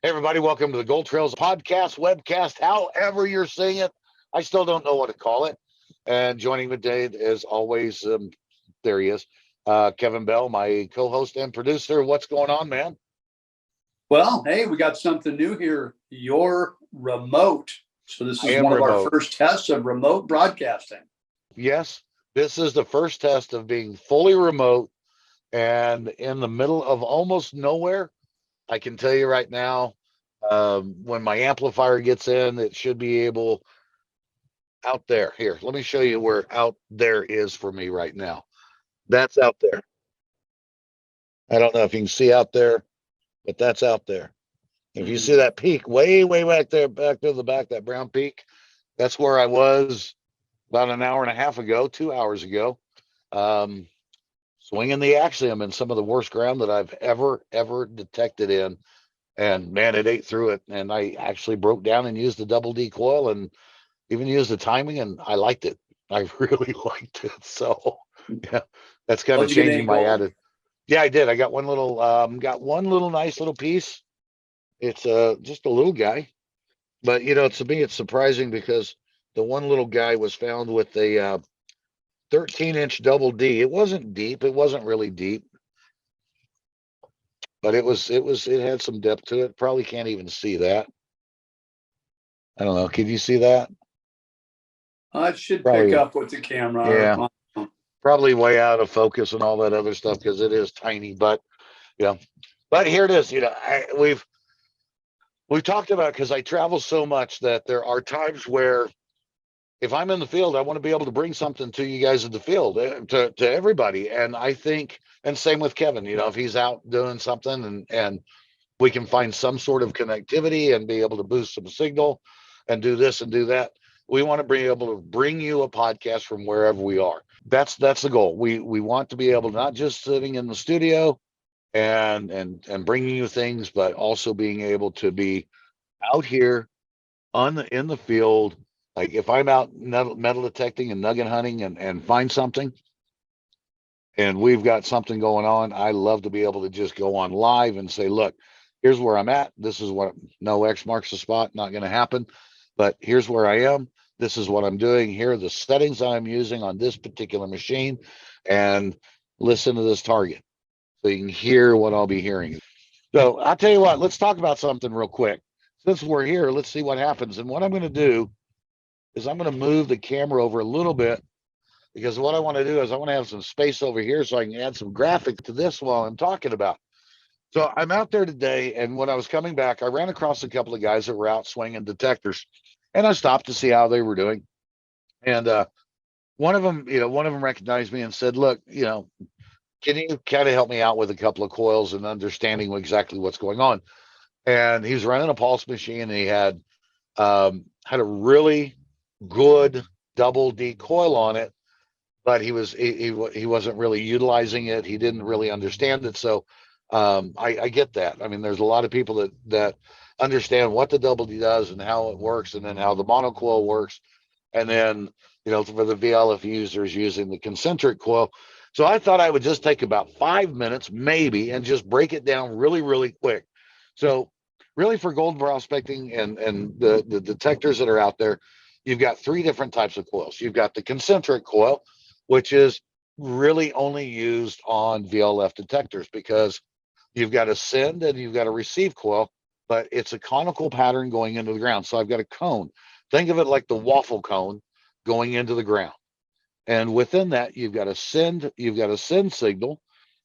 Hey, everybody, welcome to the Gold Trails podcast, webcast, however you're seeing it. I still don't know what to call it. And joining me today, as always, there he is, Kevin Bell, my co host and producer. What's going on, man? Well, hey, we got something new here. You're remote. So this I is am one of our remote. first tests of remote broadcasting. Yes, this is the first test of being fully remote and in the middle of almost nowhere. I can tell you right now, when my amplifier gets in, it should be able out there. Here, let me show you where out there is for me right now. That's out there. I don't know if you can see out there, but that's out there. If you see that peak way, way back to the back, that brown peak, that's where I was about an hour and a half ago, 2 hours ago, um, swinging the axiom in some of the worst ground that I've ever detected in. And man, it ate through it. And I actually broke down and used the double D coil and even used the timing, and I liked it. I really liked it. So yeah, that's kind Oh, of did you get changing any my gold? attitude. Yeah, I did. I got one little nice little piece. It's just a little guy, but to me it's surprising because the one little guy was found with a 13-inch double D. It wasn't deep. It wasn't really deep, but it had some depth to it. Probably can't even see that. I don't know. Can you see that? It should pick Probably. up with the camera. Yeah. Probably way out of focus and all that other stuff because it is tiny. But yeah. But here it is. We've talked about, because I travel so much, that there are times where if I'm in the field, I want to be able to bring something to you guys in the field, to everybody. And I think, and same with Kevin, if he's out doing something and we can find some sort of connectivity and be able to boost some signal and do this and do that. We want to be able to bring you a podcast from wherever we are. That's the goal. We want to be able to, not just sitting in the studio and bringing you things, but also being able to be out here in the field. Like if I'm out metal detecting and nugget hunting and find something and we've got something going on, I love to be able to just go on live and say, look, here's where I'm at. This is what, no X marks the spot, not going to happen, but here's where I am. This is what I'm doing. Here are the settings I'm using on this particular machine, and listen to this target so you can hear what I'll be hearing. So I'll tell you what, let's talk about something real quick. Since we're here, let's see what happens. And what I'm going to do is I'm going to move the camera over a little bit, because what I want to do is I want to have some space over here so I can add some graphic to this while I'm talking about. So I'm out there today, and when I was coming back, I ran across a couple of guys that were out swinging detectors, and I stopped to see how they were doing. And one of them recognized me and said, "Look, can you kind of help me out with a couple of coils and understanding exactly what's going on?" And he was running a pulse machine, and he had a really good double D coil on it, but he wasn't really utilizing it. He didn't really understand it. So I get that. I mean, there's a lot of people that understand what the double D does and how it works, and then how the monocoil works, and then for the VLF users using the concentric coil. So I thought I would just take about 5 minutes maybe and just break it down really, really quick. So really, for gold prospecting and the detectors that are out there, you've got three different types of coils. You've got the concentric coil, which is really only used on VLF detectors, because you've got a send and you've got a receive coil, but it's a conical pattern going into the ground. So I've got a cone. Think of it like the waffle cone going into the ground. And within that, you've got a send signal,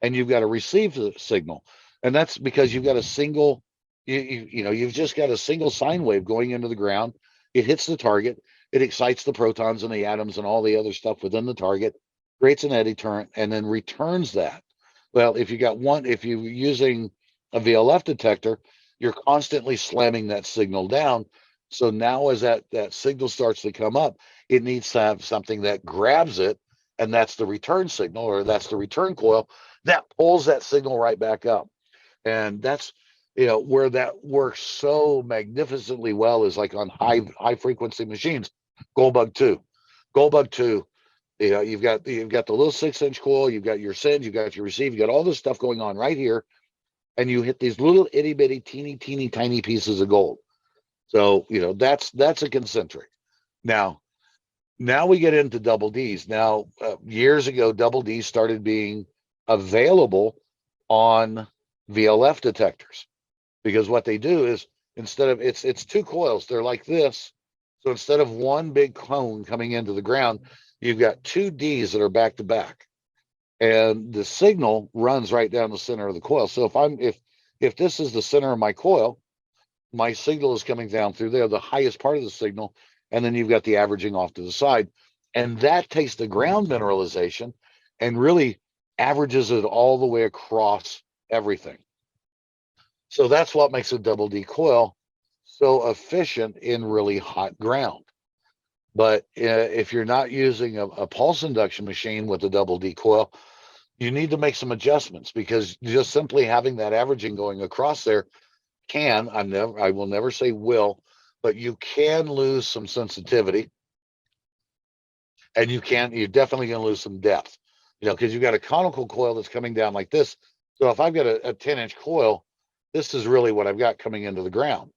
and you've got a receive signal. And that's because you've got a single, you've just got a single sine wave going into the ground. It hits the target, it excites the protons and the atoms and all the other stuff within the target, creates an eddy current, and then returns that. Well, if you're using a VLF detector, you're constantly slamming that signal down. So now as that signal starts to come up, it needs to have something that grabs it, and that's the return signal, or that's the return coil that pulls that signal right back up. And that's where that works so magnificently well is like on high frequency machines. Goldbug 2. Goldbug 2, you've got the little 6-inch coil, you've got your send, you've got your receive, you got all this stuff going on right here. and you hit these little itty bitty, teeny tiny pieces of gold. So, that's a concentric. Now, now we get into double D's. Now, years ago, double D's started being available on VLF detectors, because what they do is, instead of, it's two coils, they're like this. So instead of one big cone coming into the ground, you've got two D's that are back to back, and the signal runs right down the center of the coil. So if this is the center of my coil, my signal is coming down through there, the highest part of the signal, and then you've got the averaging off to the side. And that takes the ground mineralization and really averages it all the way across everything. So that's what makes a double D coil so efficient in really hot ground. But if you're not using a pulse induction machine with a double D coil, you need to make some adjustments, because just simply having that averaging going across there I will never say will, but you can lose some sensitivity, and you're definitely going to lose some depth, because you've got a conical coil that's coming down like this. So if I've got a 10-inch coil, this is really what I've got coming into the ground.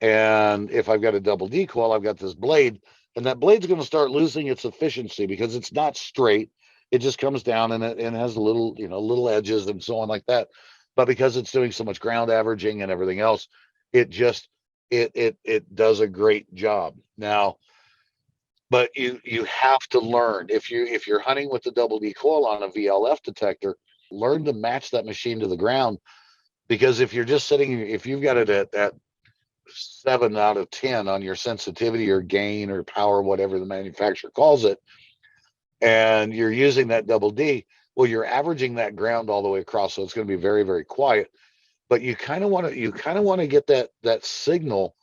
And if I've got a double D coil, I've got this blade, and that blade's going to start losing its efficiency because it's not straight. It just comes down, and it has little edges and so on like that. But because it's doing so much ground averaging and everything else, it just it does a great job. Now, but you have to learn, if you're hunting with the double D coil on a VLF detector, learn to match that machine to the ground. Because if you've got it at 7 out of 10 on your sensitivity or gain or power, whatever the manufacturer calls it, and you're using that double D, well, you're averaging that ground all the way across, so it's going to be very, very quiet. But you kind of want to get that signal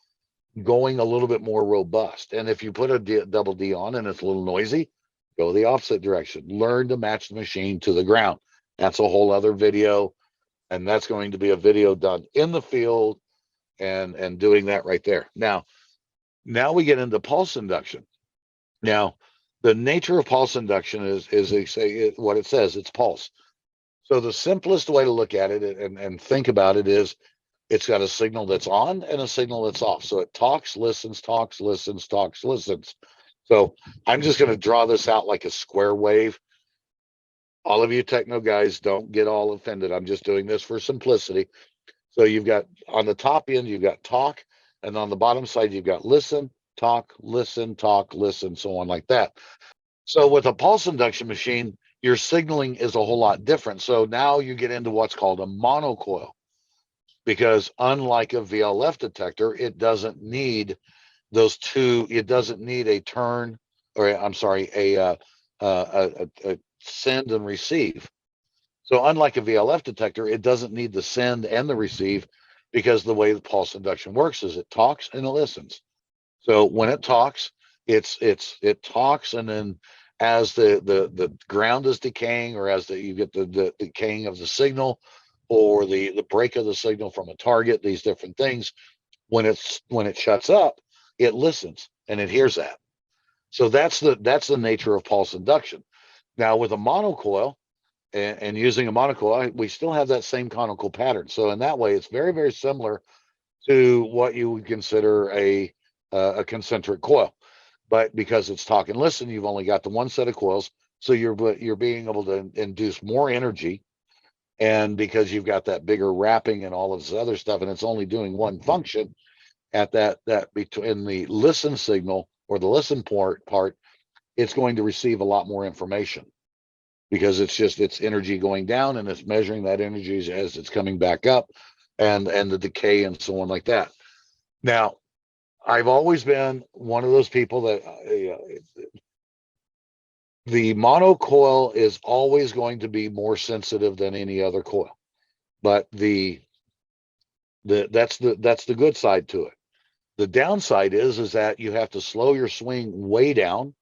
going a little bit more robust. And if you put a double D on and it's a little noisy, go the opposite direction. Learn to match the machine to the ground. That's a whole other video, and that's going to be a video done in the field, and doing that right there. Now we get into pulse induction. Now, the nature of pulse induction is they say what it says, it's pulse. So the simplest way to look at it and think about it is, it's got a signal that's on and a signal that's off. So it talks, listens, talks, listens, talks, listens. So I'm just going to draw this out like a square wave. All of you techno guys, don't get all offended. I'm just doing this for simplicity. So you've got, on the top end, you've got talk, and on the bottom side, you've got listen, talk, listen, so on like that. So with a pulse induction machine, your signaling is a whole lot different. So now you get into what's called a monocoil, because unlike a VLF detector, it doesn't need it doesn't need a turn, or I'm sorry, a send and receive. So unlike a VLF detector, it doesn't need the send and the receive, because the way the pulse induction works is it talks and it listens. So when it talks, it talks, and then as the ground is decaying, or as you get the decaying of the signal, or the break of the signal from a target, these different things, when it shuts up, it listens and it hears that. So that's the nature of pulse induction. Now with a monocoil, and using a monocoil, we still have that same conical pattern. So in that way, it's very, very similar to what you would consider a concentric coil. But because it's talk and listen, you've only got the one set of coils, so you're being able to induce more energy. And because you've got that bigger wrapping and all of this other stuff, and it's only doing one function, at that between the listen signal or the listen part, it's going to receive a lot more information, because it's energy going down, and it's measuring that energy as it's coming back up, and the decay and so on like that. Now, I've always been one of those people that the monocoil is always going to be more sensitive than any other coil, but that's the good side to it. The downside is that you have to slow your swing way down,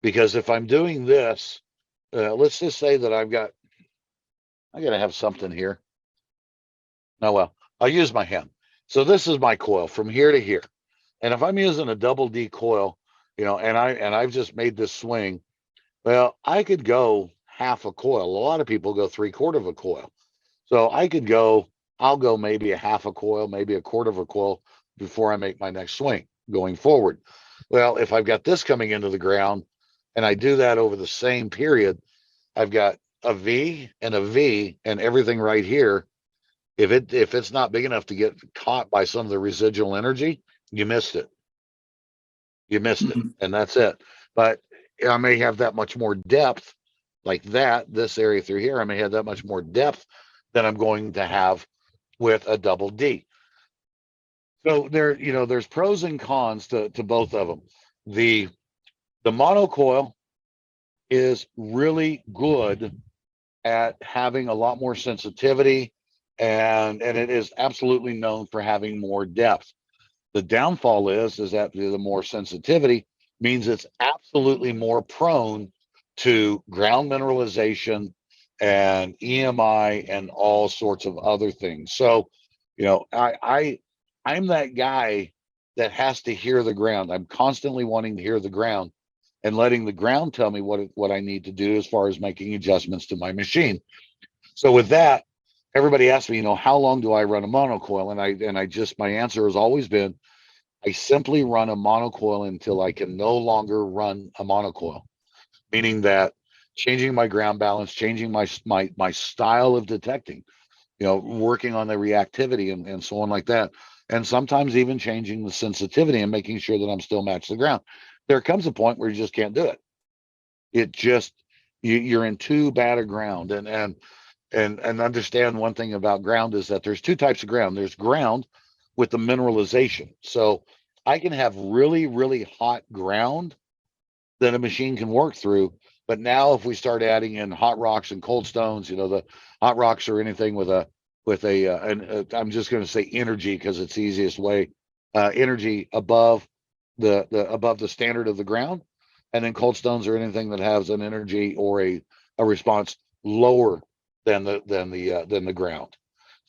because if I'm doing this, let's just say that I gotta have something here. Oh well, I'll use my hand. So this is my coil from here to here, and if I'm using a double D coil, and I've just made this swing, well, I could go half a coil. A lot of people go 3/4 of a coil. So I could go I'll go maybe a half a coil, maybe a quarter of a coil before I make my next swing going forward. Well, if I've got this coming into the ground and I do that over the same period, I've got a V and a V and everything right here. If it's not big enough to get caught by some of the residual energy, you missed it. You missed it, Mhm. and that's it. But I may have that much more depth like that, this area through here, I may have that much more depth than I'm going to have with a double D. So there, there's pros and cons to both of them. The the monocoil is really good at having a lot more sensitivity, and it is absolutely known for having more depth. The downfall is that the more sensitivity means it's absolutely more prone to ground mineralization and EMI and all sorts of other things. So, I'm that guy that has to hear the ground. I'm constantly wanting to hear the ground and letting the ground tell me what I need to do as far as making adjustments to my machine. So with that, everybody asks me, how long do I run a monocoil? And I just my answer has always been I simply run a monocoil until I can no longer run a monocoil, meaning that changing my ground balance, changing my style of detecting, working on the reactivity and so on like that. And sometimes even changing the sensitivity and making sure that I'm still matched to the ground. There comes a point where you just can't do it. It just you're in too bad a ground. And understand one thing about ground is that there's two types of ground. There's ground with the mineralization. So I can have really, really hot ground that a machine can work through. But now if we start adding in hot rocks and cold stones, the hot rocks or anything I'm just going to say energy because it's the easiest way, energy above above the standard of the ground, and then cold stones are anything that has an energy or a response lower than the ground.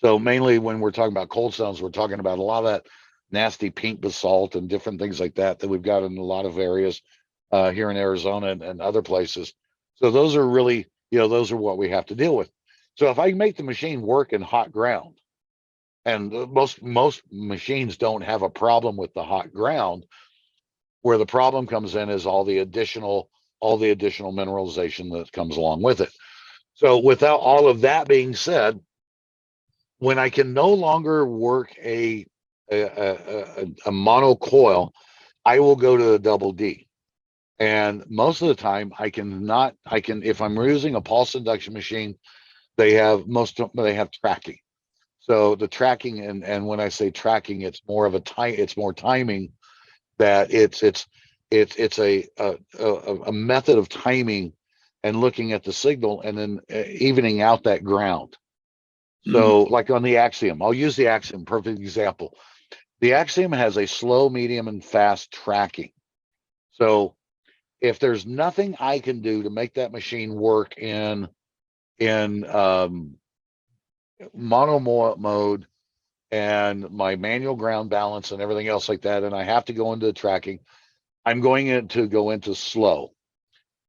So mainly when we're talking about cold stones, we're talking about a lot of that nasty pink basalt and different things like that we've got in a lot of areas here in Arizona and other places. So those are really, those are what we have to deal with. So if I make the machine work in hot ground, and most machines don't have a problem with the hot ground, where the problem comes in is all the additional mineralization that comes along with it. So without all of that being said, when I can no longer work a mono coil, I will go to a double D. And most of the time, if I'm using a pulse induction machine, they have tracking. So the tracking, and when I say tracking, it's more timing that it's a method of timing and looking at the signal and then evening out that ground. Mhm. So like on the Axiom, I'll use the Axiom, perfect example. The Axiom has a slow, medium, and fast tracking. So if there's nothing I can do to make that machine work in mono mode and my manual ground balance and everything else like that, and I have to go into tracking, I'm going to go into slow.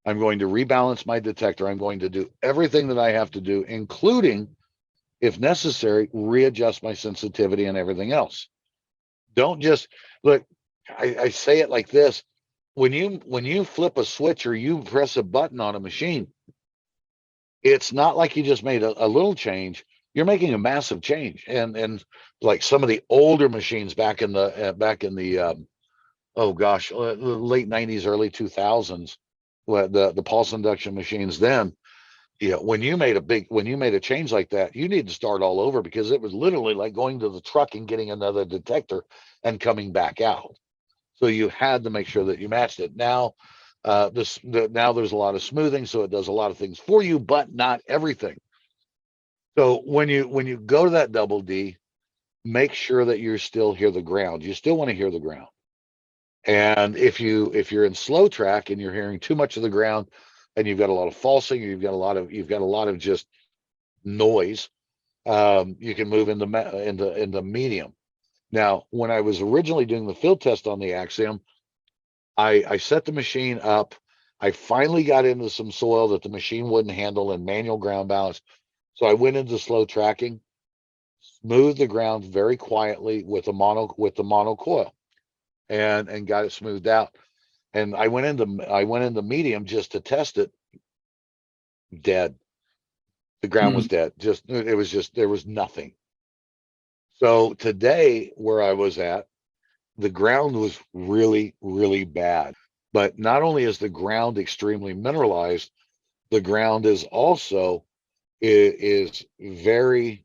I'm going to rebalance my detector. I'm going to do everything that I have to do, including, if necessary, readjust my sensitivity and everything else. Don't just look. I say it like this: when you flip a switch or you press a button on a machine, it's not like you just made a little change. You're making a massive change. And like some of the older machines back in the oh gosh, late '90s, early 2000s, the pulse induction machines then. When you made a change like that, you need to start all over because it was literally like going to the truck and getting another detector and coming back out. So you had to make sure that you matched it. Now, now there's a lot of smoothing, so it does a lot of things for you, but not everything. So when you go to that double D, make sure that you still hear the ground. You still want to hear the ground. And if you're in slow track and you're hearing too much of the ground, and you've got a lot of falsing, or you've got a lot of just noise, you can move into medium. Now, when I was originally doing the field test on the Axiom, I set the machine up. I finally got into some soil that the machine wouldn't handle in manual ground balance. So I went into slow tracking. smoothed the ground very quietly with the mono coil, and got it smoothed out. And I went into medium just to test it. Dead. The ground Hmm. was dead. Just there was nothing. So today, where I was at, the ground was really, really bad. But not only is the ground extremely mineralized, the ground is also is very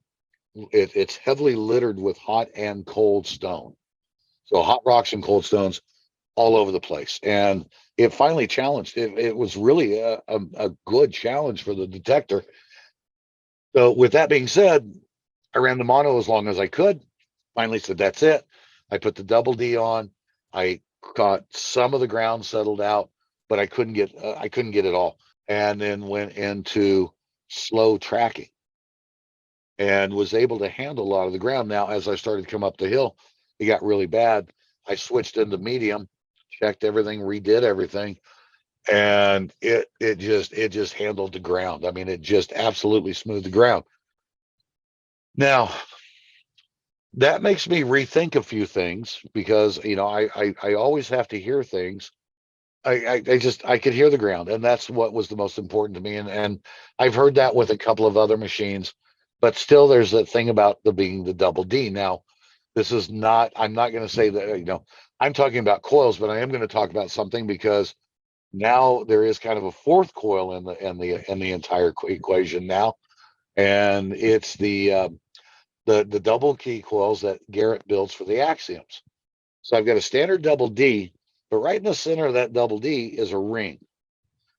it's heavily littered with hot and cold stone. So hot rocks and cold stones all over the place. And it finally challenged. It was really a good challenge for the detector. So with that being said, I ran the mono as long as I could. Finally said, that's it. I put the double D on. I got some of the ground settled out, but I couldn't get it all. And then went into slow tracking and was able to handle a lot of the ground. Now, as I started to come up the hill, it got really bad. I switched into medium, checked everything, redid everything, and it just handled the ground. I mean, it just absolutely smoothed the ground. Now, that makes me rethink a few things because I always have to hear things. I could hear the ground, and that's what was the most important to me. And I've heard that with a couple of other machines, but still, there's that thing about the being the double D. Now, this is not. I'm not going to say that I'm talking about coils, but I am going to talk about something because now there is kind of a fourth coil in the entire equation now, and it's the double key coils that Garrett builds for the axioms. So I've got a standard double D, but right in the center of that double D is a ring.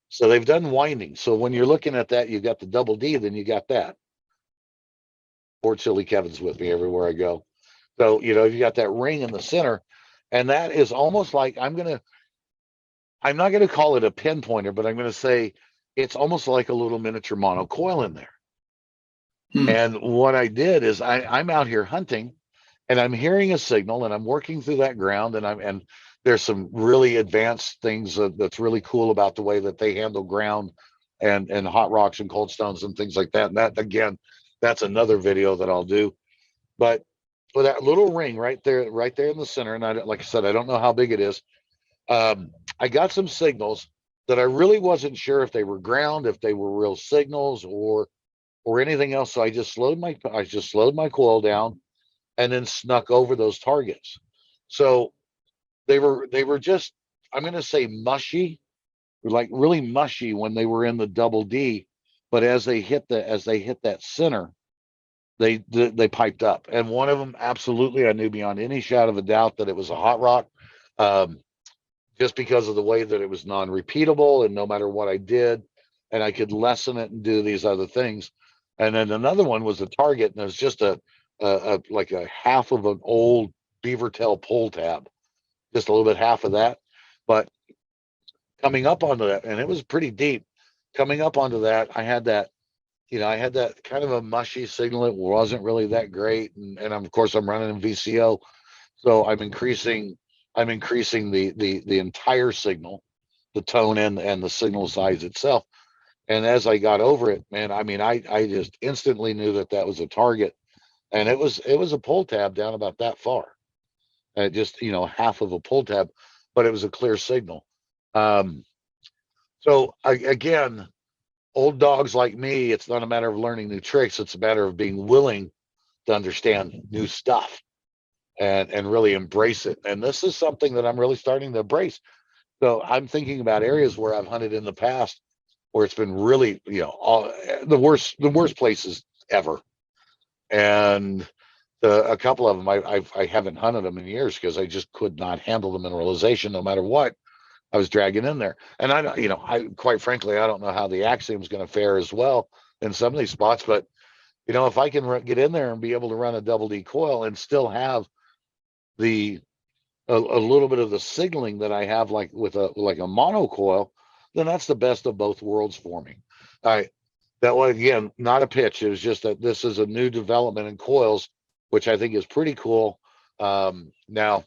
So they've done winding. So when you're looking at that, you've got the double D, then you got that. Poor Chili Kevin's with me everywhere I go. So, you got that ring in the center, and that is almost like I'm not gonna call it a pinpointer, but I'm gonna say it's almost like a little miniature monocoil in there. Hmm. And what I did is I'm out here hunting and I'm hearing a signal and I'm working through that ground and there's some really advanced things that's really cool about the way that they handle ground and hot rocks and cold stones and things like that. And that again, that's another video that I'll do. But for that little ring right there in the center, and like I said, I don't know how big it is. I got some signals that I really wasn't sure if they were ground, if they were real signals or anything else. So I just slowed my coil down and then snuck over those targets. So they were just I'm going to say mushy, like really mushy when they were in the double D, but as they hit that center, they piped up. And one of them absolutely I knew beyond any shadow of a doubt that it was a hot rock. Um, just because of the way that it was non-repeatable and no matter what I did, and I could lessen it and do these other things. And then another one was a target, and it was just a like a half of an old beaver tail pull tab, just a little bit half of that. But coming up onto that, and it was pretty deep. Coming up onto that, I had that kind of a mushy signal. It wasn't really that great, and of course I'm running in VCO, so I'm increasing the entire signal, the tone and the signal size itself. And as I got over it, man, I mean, I just instantly knew that that was a target, and it was a pull tab down about that far, just half of a pull tab, but it was a clear signal. Um, so again, old dogs like me, it's not a matter of learning new tricks; it's a matter of being willing to understand new stuff and really embrace it. And this is something that I'm really starting to embrace. So I'm thinking about areas where I've hunted in the past where it's been really, the worst places ever. And a couple of them, I haven't hunted them in years because I just could not handle the mineralization no matter what I was dragging in there. And I quite frankly, I don't know how the axiom is going to fare as well in some of these spots, but if I can get in there and be able to run a double D coil and still have the a little bit of the signaling that I have like with a monocoil, then that's the best of both worlds for me. I That one again, not a pitch. It was just that this is a new development in coils, which I think is pretty cool. Now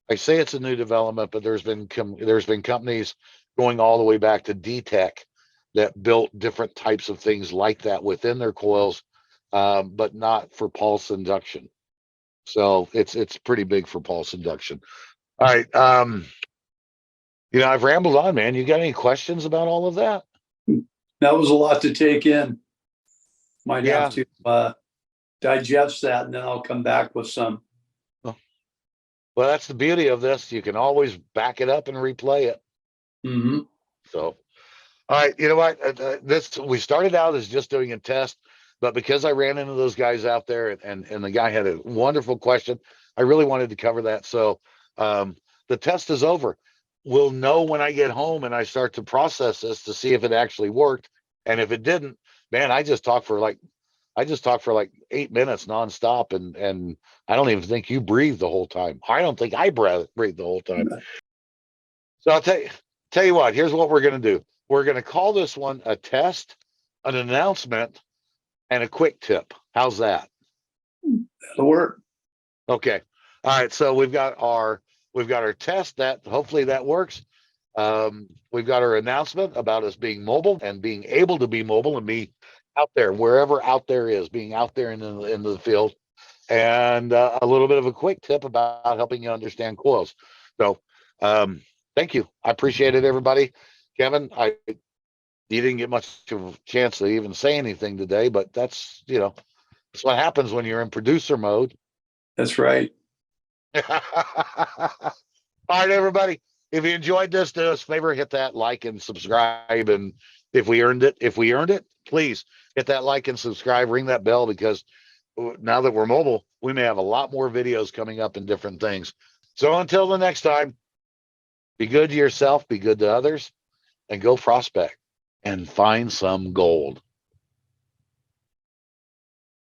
I say it's a new development, but there's been companies going all the way back to DTech that built different types of things like that within their coils but not for pulse induction. So it's pretty big for pulse induction. All right. I've rambled on, man. You got any questions about all of that? That was a lot to take in. Might Yeah. have to digest that, and then I'll come back with some. Well, that's the beauty of this. You can always back it up and replay it. Mm-hmm. So, all right, you know what? This we started out as just doing a test, but because I ran into those guys out there, and the guy had a wonderful question, I really wanted to cover that. So, the test is over. We'll know when I get home and I start to process this to see if it actually worked, and if it didn't, man, I just talked for like 8 minutes nonstop, and I don't even think you breathed the whole time. I don't think I breathed the whole time. So I'll tell you what. Here's what we're gonna do. We're gonna call this one a test, an announcement, and a quick tip. How's that? That'll work. Okay. All right. So we've got our test that hopefully that works. We've got our announcement about us being mobile and being able to be mobile and be out there wherever out there is, being out there in the field, and a little bit of a quick tip about helping you understand coils. So, thank you. I appreciate it, everybody. Kevin, you didn't get much of a chance to even say anything today, but that's what happens when you're in producer mode. That's right. All right, everybody. If you enjoyed this, do us a favor, hit that like and subscribe. And if we earned it, please hit that like and subscribe, ring that bell, because now that we're mobile, we may have a lot more videos coming up and different things. So until the next time, be good to yourself, be good to others, and go prospect and find some gold.